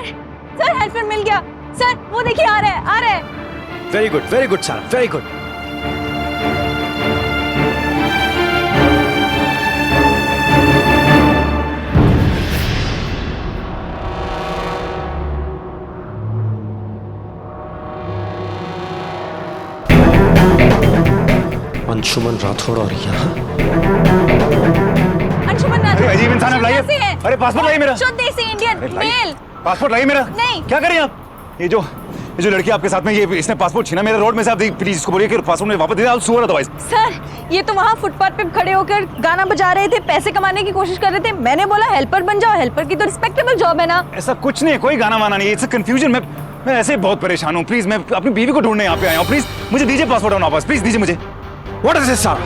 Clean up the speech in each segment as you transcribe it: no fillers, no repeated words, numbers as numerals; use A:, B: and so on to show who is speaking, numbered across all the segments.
A: Sir sir helper मिल गया sir, वो देखिए आ रहा है आ रहा है।
B: वेरी गुड सारा, वेरी गुड। अंशुमन राठौड़ और यहाँ
A: अंशुमन राठौड़
C: अजीब इंसान है, लाइए।
A: कैसे हैं?
C: अरे पासपोर्ट लाइए मेरा।
A: शुद्ध देसी इंडियन मेल।
C: पासपोर्ट लाइए मेरा।
A: नहीं।
C: क्या करें आप? ये जो लड़की आपके साथ में, ये इसने पासपोर्ट छीना मेरे रोड में से। आप प्लीज इसको बोलिए कि पासपोर्ट में वापस दे दे, सुअर अदरवाइज।
A: सर ये तो वहाँ फुटपाथ पे खड़े होकर गाना बजा रहे थे, पैसे कमाने की कोशिश कर रहे थे। मैंने बोला हेल्पर बन जाओ, हेल्पर की तो रिस्पेक्टेबल जॉब है ना।
C: ऐसा कुछ नहीं है, कोई गाना वाना नहीं है। It's confusion. मैं ऐसे बहुत परेशान हूँ। प्लीज मैं अपनी बीवी को ढूंढने यहाँ पे आया हूँ। प्लीज मुझे दीजिए पासपोर्ट वापस, प्लीज दीजिए मुझे।
B: व्हाट इज दिस सारा?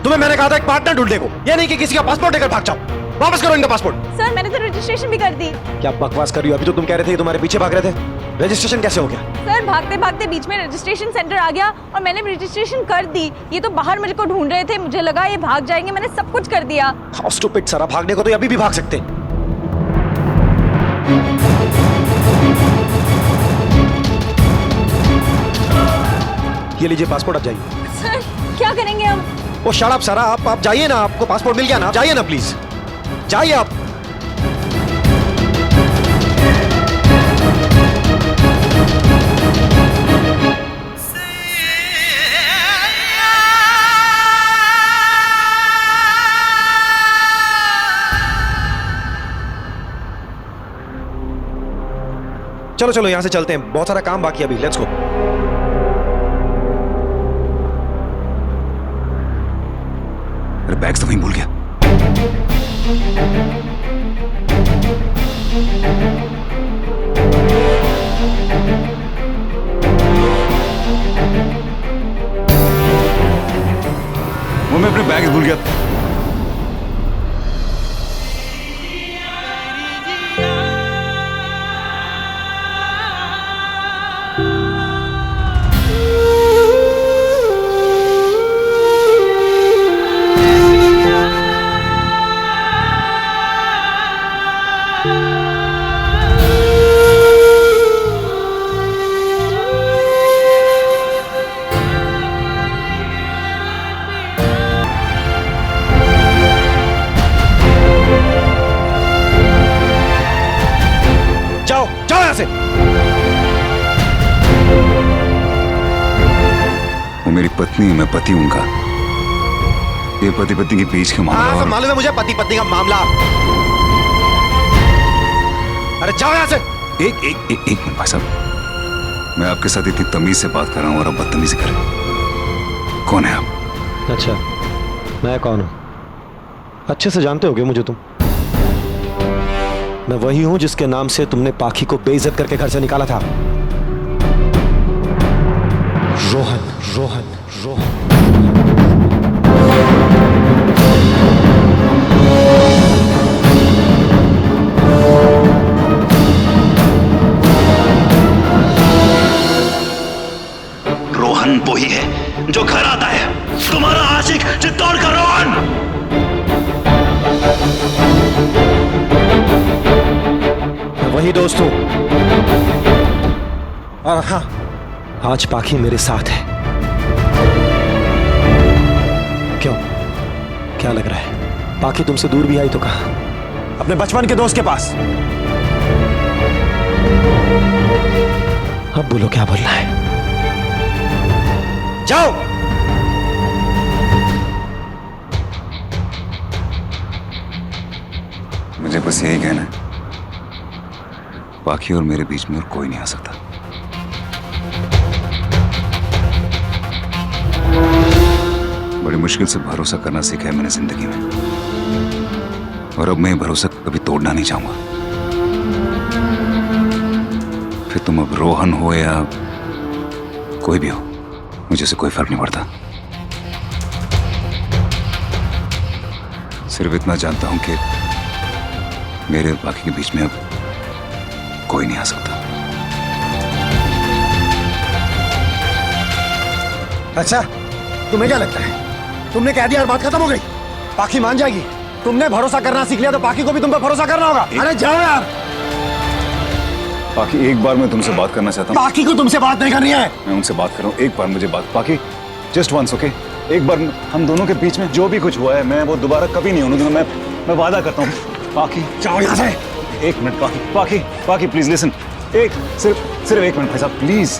B: तुम्हें मैंने कहा था एक पार्टनर ढूंढने को, ये नहीं कि किसी का पासपोर्ट लेकर भाग जाओ। वापस करो इनका पासपोर्ट।
A: सर मैंने तो रजिस्ट्रेशन भी कर दी।
B: क्या बकवास कर रही हो? अभी तो तुम कह रहे थे कि तुम्हारे पीछे भाग रहे थे। रजिस्ट्रेशन कैसे हो गया?
A: सर भागते भागते बीच में रजिस्ट्रेशन सेंटर आ गया और मैंने रजिस्ट्रेशन कर दी। ये तो बाहर मेरे को ढूंढ रहे थे, मुझे लगा ये भाग जाएंगे, मैंने सब कुछ कर दिया।
B: हाउ स्टूपिड सारा, भागने को तो ये अभी भी भाग सकते। ये लीजिए पासपोर्ट, आप जाइए।
A: सर क्या करेंगे हम?
B: ओ शट अप सारा, आप जाइए ना, आपको पासपोर्ट मिल गया ना, जाइए ना प्लीज, जाइए आप। चलो चलो यहां से चलते हैं, बहुत सारा काम बाकी है अभी। Let's go.
C: अरे बैग्स तो वहीं भूल गया। वो मैं अपने बैग्स भूल गया।
B: जाओ जाओ यहां से।
C: वो मेरी पत्नी है, मैं पति उनका। ये पति पत्नी के बीच का मामला।
B: हाँ, मालूम है मुझे पति पत्नी का मामला। अरे जाओ यहां से।
C: एक मिनट भाई साहब, मैं आपके साथ इतनी तमीज से बात कर रहा हूँ और आप बदतमीजी कर रहे हैं। कौन है आप?
B: अच्छा मैं कौन हूं? अच्छे से जानते होगे मुझे तुम। मैं वही हूं जिसके नाम से तुमने पाखी को बेइज्जत करके घर से निकाला था। रोहन रोहन रोहन।
D: रोहन वही है जो घर आता है, तुम्हारा आशिक चित्तौड़ का रोहन।
B: वही दोस्त हूं। और हाँ, आज पाखी मेरे साथ है। क्यों, क्या लग रहा है? पाखी तुमसे दूर भी आई तो कहां? अपने बचपन के दोस्त के पास। अब बोलो क्या बोलना है। जाओ।
C: मुझे बस यही कहना है, पाखी और मेरे बीच में और कोई नहीं आ सकता। बड़ी मुश्किल से भरोसा करना सीखा है मैंने जिंदगी में, और अब मैं भरोसा कभी तोड़ना नहीं चाहूंगा। फिर तुम अब रोहन हो या कोई भी हो, मुझे से कोई फर्क नहीं पड़ता। सिर्फ इतना जानता हूं कि मेरे और बाकी के बीच में अब कोई नहीं आ सकता।
B: अच्छा, तुम्हें क्या लगता है? तुमने कह दिया और बात खत्म हो गई? पाखी मान जाएगी? तुमने भरोसा करना सीख लिया तो पाखी को भी तुम पर भरोसा करना होगा। अरे जाओ यार।
C: बाकी एक बार मैं तुमसे बात करना चाहता हूँ।
B: बाकी को तुमसे बात नहीं करनी है।
C: मैं उनसे बात कर रहा हूँ, एक बार मुझे बात, बाकी जस्ट वंस, ओके? एक बार हम दोनों के बीच में जो भी कुछ हुआ है मैं वो दोबारा कभी नहीं होने दूंगा। मैं वादा करता हूँ। बाकी
B: जाओ यहाँ से।
C: एक मिनट बाकी प्लीज लिसन। सिर्फ एक मिनट भाई साहब, प्लीज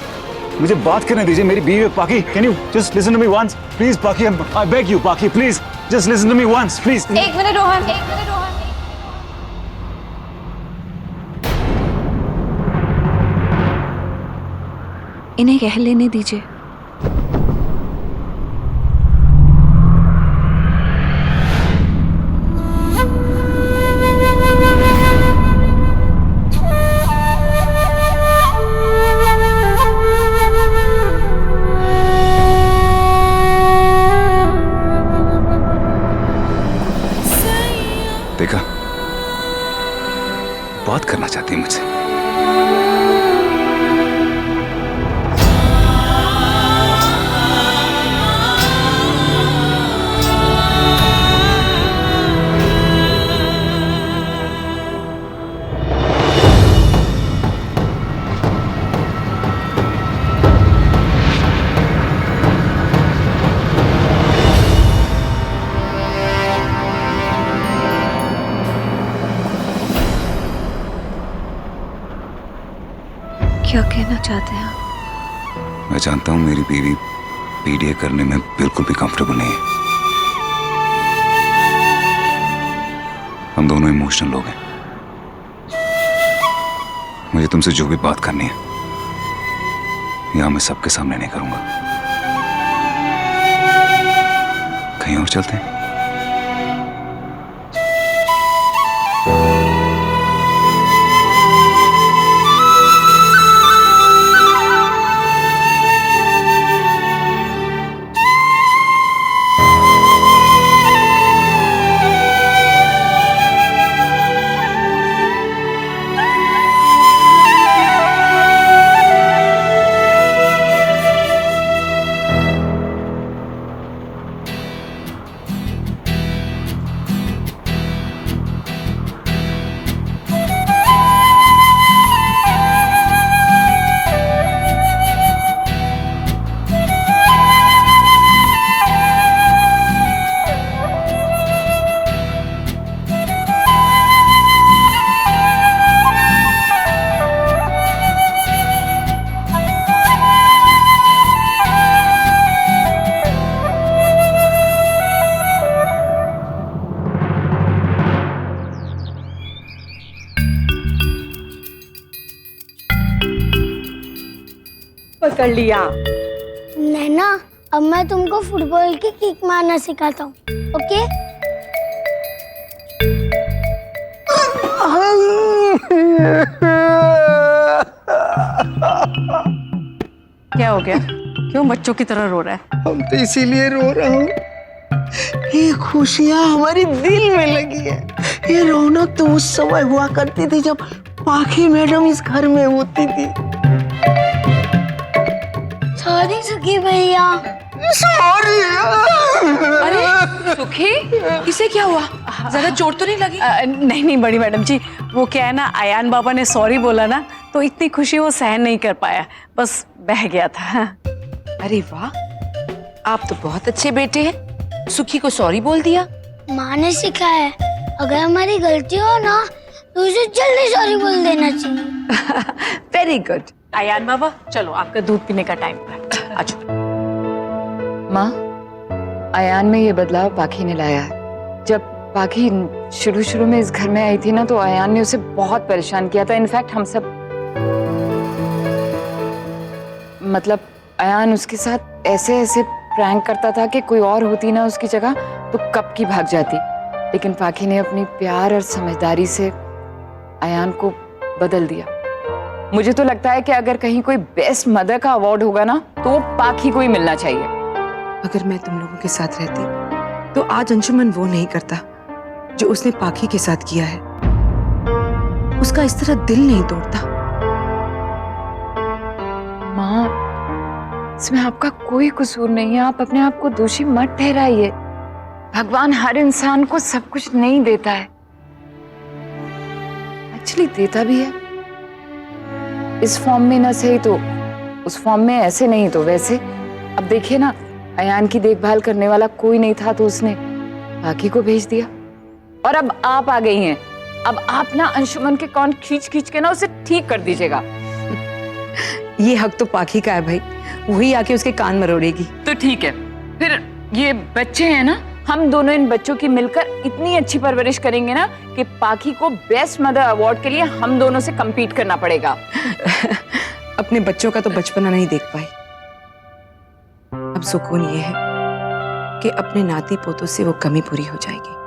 C: मुझे बात करने दीजिए, मेरी बीवी है। बाकी can you just listen to me once please? बाकी आई बेग यू, बाकी please just listen to me once please.
A: एक मिनट रोहन, इन्हें कह लेने दीजिए।
C: देखा, बात करना चाहती है मुझसे।
A: क्या कहना चाहते हैं आप?
C: मैं जानता हूं मेरी बीवी पीडीए करने में बिल्कुल भी कंफर्टेबल नहीं है। हम दोनों इमोशनल लोग हैं। मुझे तुमसे जो भी बात करनी है यहां मैं सबके सामने नहीं करूंगा। कहीं और चलते हैं।
E: पकड़ लिया।
F: नैना, अब मैं तुमको फुटबॉल की किक मारना सिखाता हूँ, ओके?
E: क्या हो गया? क्यों बच्चों की तरह रो रहा है?
G: हम तो इसीलिए रो रहा हूँ, ये खुशियाँ हमारी दिल में लगी है। ये रौनक तो उस समय हुआ करती थी जब पाखी मैडम इस घर में होती थी।
F: सॉरी सुखी भैया।
G: सॉरी।
E: अरे सुखी, इसे क्या हुआ? ज्यादा चोट तो नहीं लगी? नहीं बड़ी मैडम जी, वो क्या है ना, अयान बाबा ने सॉरी बोला ना तो इतनी खुशी वो सहन नहीं कर पाया, बस बह गया था।
H: अरे वाह, आप तो बहुत अच्छे बेटे हैं। सुखी को सॉरी बोल दिया।
F: माँ ने सिखाया है, अगर हमारी गलती हो ना तो उसे जल्दी सॉरी बोल देना चाहिए।
H: Very good.
E: अयान बाबा चलो, आपका दूध पीने का टाइम है, आ जाओ।
I: माँ, अयान में ये बदलाव पाखी ने लाया है। जब पाखी शुरू में इस घर में आई थी ना तो अयान ने उसे बहुत परेशान किया था। इनफैक्ट हम सब, मतलब अयान उसके साथ ऐसे प्रैंक करता था कि कोई और होती ना उसकी जगह तो कब की भाग जाती। लेकिन पाखी ने अपनी प्यार और समझदारी से अयान को बदल दिया। मुझे तो लगता है कि अगर कहीं कोई बेस्ट मदर का अवार्ड होगा ना तो वो पाखी को ही मिलना चाहिए।
H: अगर मैं तुम लोगों के साथ रहती तो आज अंशुमन वो नहीं करता जो उसने पाखी के साथ किया है। उसका इस तरह दिल नहीं तोड़ता।
I: माँ, इसमें आपका कोई कसूर नहीं है। आप अपने आप को दोषी मत ठहराइए। भगवान हर इंसान को सब कुछ नहीं देता है, एक्चुअली देता भी है। इस फॉर्म में ना सही तो उस फॉर्म में, ऐसे नहीं तो वैसे। अब देखिए ना, अयान की देखभाल करने वाला कोई नहीं था तो उसने पाखी को भेज दिया, और अब आप आ गई हैं। अब आप ना अंशुमन के कान खींच खींच के ना उसे ठीक कर दीजिएगा।
H: ये हक तो पाखी का है भाई, वही आके उसके कान मरोड़ेगी।
I: तो ठीक है, फिर ये बच्चे हैं ना, हम दोनों इन बच्चों की मिलकर इतनी अच्छी परवरिश करेंगे ना कि पाखी को बेस्ट मदर अवार्ड के लिए हम दोनों से compete करना पड़ेगा।
H: अपने बच्चों का तो बचपना नहीं देख पाई, अब सुकून ये है कि अपने नाती पोतों से वो कमी पूरी हो जाएगी।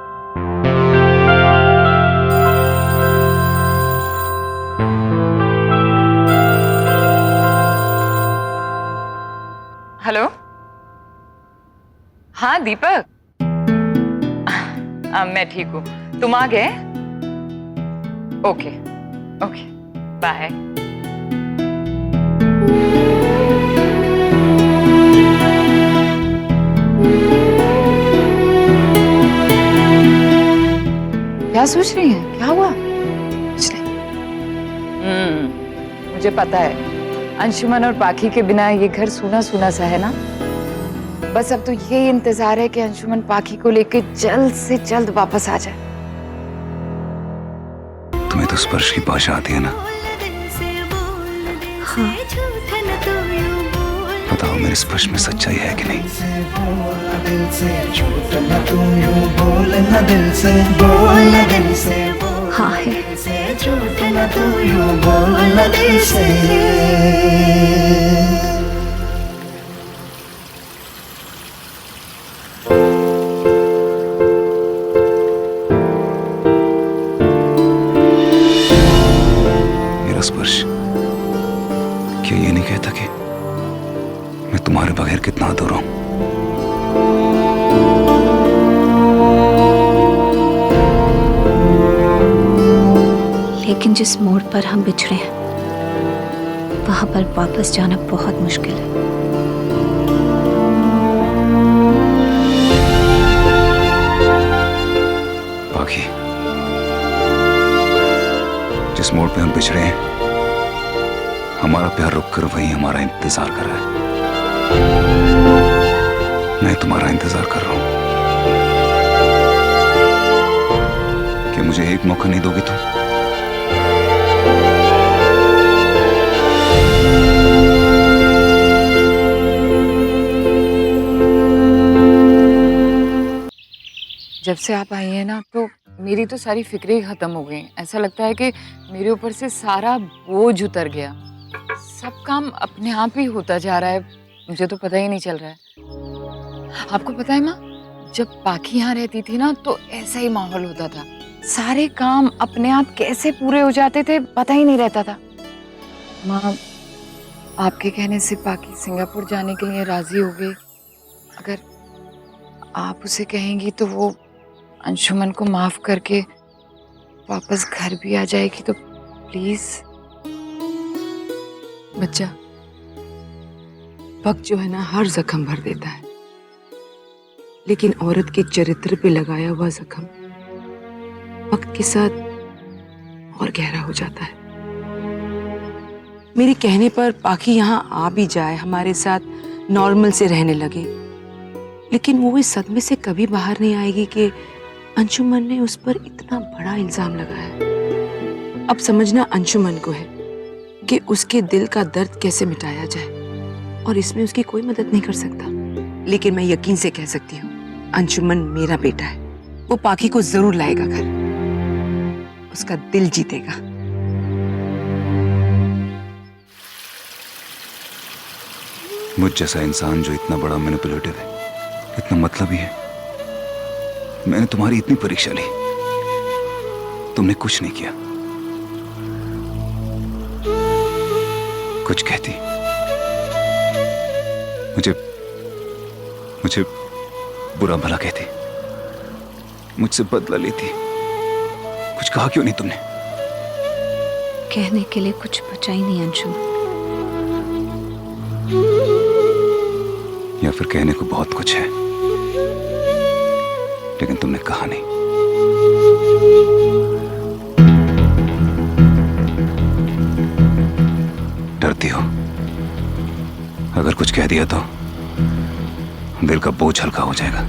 I: हेलो, हाँ दीपक, मैं ठीक हूँ, तुम आ गए? Okay okay, bye. क्या सोच रही हैं? क्या हुआ? कुछ नहीं। मुझे पता है, अंशुमन और पाखी के बिना ये घर सूना सूना सा है ना। बस अब तो ये इंतजार है कि अंशुमन पाखी को लेके जल्द से जल्द वापस आ जाए।
D: तुम्हें तो स्पर्श की भाषा आती है ना?
F: हाँ।
D: बताओ मेरे स्पर्श में सच्चाई है कि नहीं?
F: हाँ है।
D: मेरा स्पर्श क्या ये नहीं कहता कि मैं तुम्हारे बगैर कितना अधूरा हूं?
A: लेकिन जिस मोड़ पर हम बिछड़े हैं वहां पर वापस जाना बहुत मुश्किल है।
D: पाखी, जिस मोड़ पे हम बिछड़े हैं, हमारा प्यार रुककर वहीं हमारा इंतजार कर रहा है। मैं तुम्हारा इंतजार कर रहा हूं। क्या मुझे एक मौका नहीं दोगी तुम?
I: जब से आप आई हैं ना, तो मेरी तो सारी फिक्रें ही खत्म हो गई। ऐसा लगता है कि मेरे ऊपर से सारा बोझ उतर गया। सब काम अपने आप ही होता जा रहा है, मुझे तो पता ही नहीं चल रहा है। आपको पता है माँ, जब पाखी यहाँ रहती थी ना, तो ऐसा ही माहौल होता था। सारे काम अपने आप कैसे पूरे हो जाते थे पता ही नहीं रहता था। माँ, आपके कहने से पाखी सिंगापुर जाने के लिए राजी हो गई। अगर आप उसे कहेंगी तो वो अंशुमन को माफ करके वापस घर भी आ जाएगी, तो प्लीज।
H: बच्चा, वक्त जो है ना हर जख्म भर देता है, लेकिन औरत के चरित्र पे लगाया हुआ जख्म वक्त के साथ और गहरा हो जाता है। मेरे कहने पर पाखी यहाँ आ भी जाए, हमारे साथ नॉर्मल से रहने लगे, लेकिन वो इस सदमे से कभी बाहर नहीं आएगी कि अंशुमन ने उस पर इतना बड़ा इल्जाम लगाया। अब समझना अंशुमन को है कि उसके दिल का दर्द कैसे मिटाया जाए, और इसमें उसकी कोई मदद नहीं कर सकता। लेकिन मैं यकीन से कह सकती हूँ, अंशुमन मेरा बेटा है, वो पाखी को जरूर लाएगा घर, उसका दिल जीतेगा।
D: मुझ जैसा इंसान जो इतना बड़ा मैनिपुलेटिव है, इतना मतलबी है, मैंने तुम्हारी इतनी परीक्षा ली, तुमने कुछ नहीं किया। कुछ कहती, मुझे बुरा भला कहती, मुझसे बदला लेती। कुछ कहा क्यों नहीं तुमने?
A: कहने के लिए कुछ बचा ही नहीं अंशुमन।
D: या फिर कहने को बहुत कुछ है, लेकिन तुमने कहा नहीं। करती हो। अगर कुछ कह दिया तो दिल का बोझ हल्का हो जाएगा।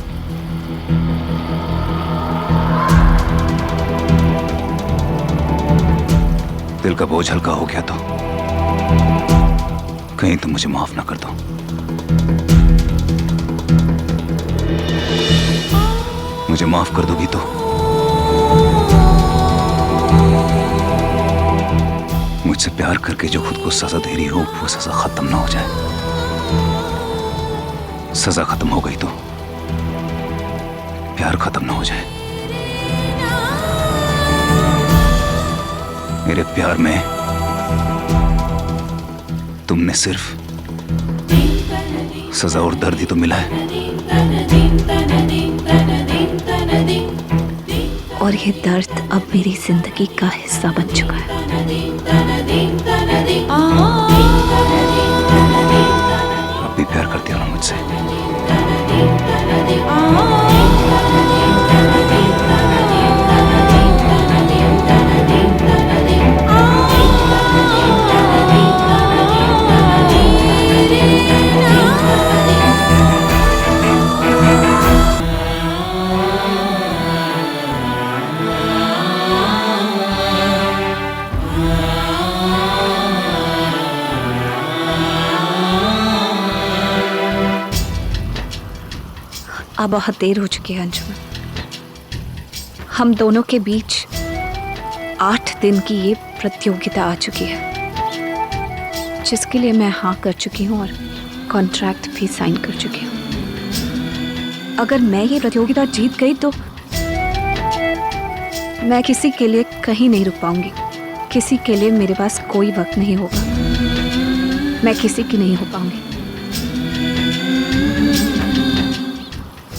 D: दिल का बोझ हल्का हो गया तो कहीं तुम मुझे माफ ना कर दो। मुझे माफ कर दोगी तो मुझसे प्यार करके जो खुद को सजा दे रही हो वो सजा खत्म ना हो जाए। सजा खत्म हो गई तो प्यार खत्म ना हो जाए। मेरे प्यार में तुमने सिर्फ सजा और दर्द ही तो मिला है।
A: और ये दर्द अब मेरी जिंदगी का हिस्सा बन चुका है।
D: अब भी प्यार करती हो ना मुझसे?
A: अब बहुत देर हो चुकी है अंजुमन। हम दोनों के बीच 8 दिन की ये प्रतियोगिता आ चुकी है, जिसके लिए मैं हाँ कर चुकी हूँ और कॉन्ट्रैक्ट भी साइन कर चुकी हूँ। अगर मैं ये प्रतियोगिता जीत गई तो मैं किसी के लिए कहीं नहीं रुक पाऊंगी। किसी के लिए मेरे पास कोई वक्त नहीं होगा। मैं किसी की नहीं हो पाऊंगी।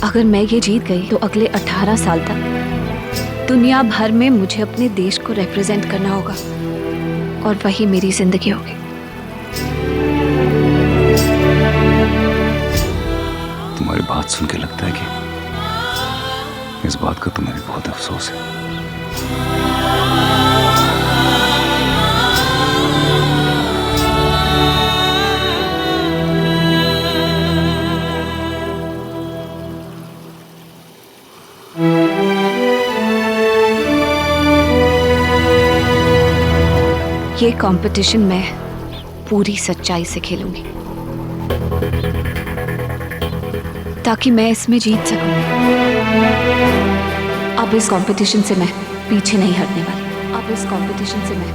A: अगर मैं ये जीत गई तो अगले 18 साल तक दुनिया भर में मुझे अपने देश को रिप्रेजेंट करना होगा और वही मेरी जिंदगी होगी।
D: तुम्हारी बात सुन के लगता है कि इस बात का तुम्हें भी बहुत अफसोस है।
A: ये कंपटीशन मैं पूरी सच्चाई से खेलूंगी ताकि मैं इसमें जीत सकूं। अब इस कंपटीशन से मैं पीछे नहीं हटने वाली। अब इस कंपटीशन से मैं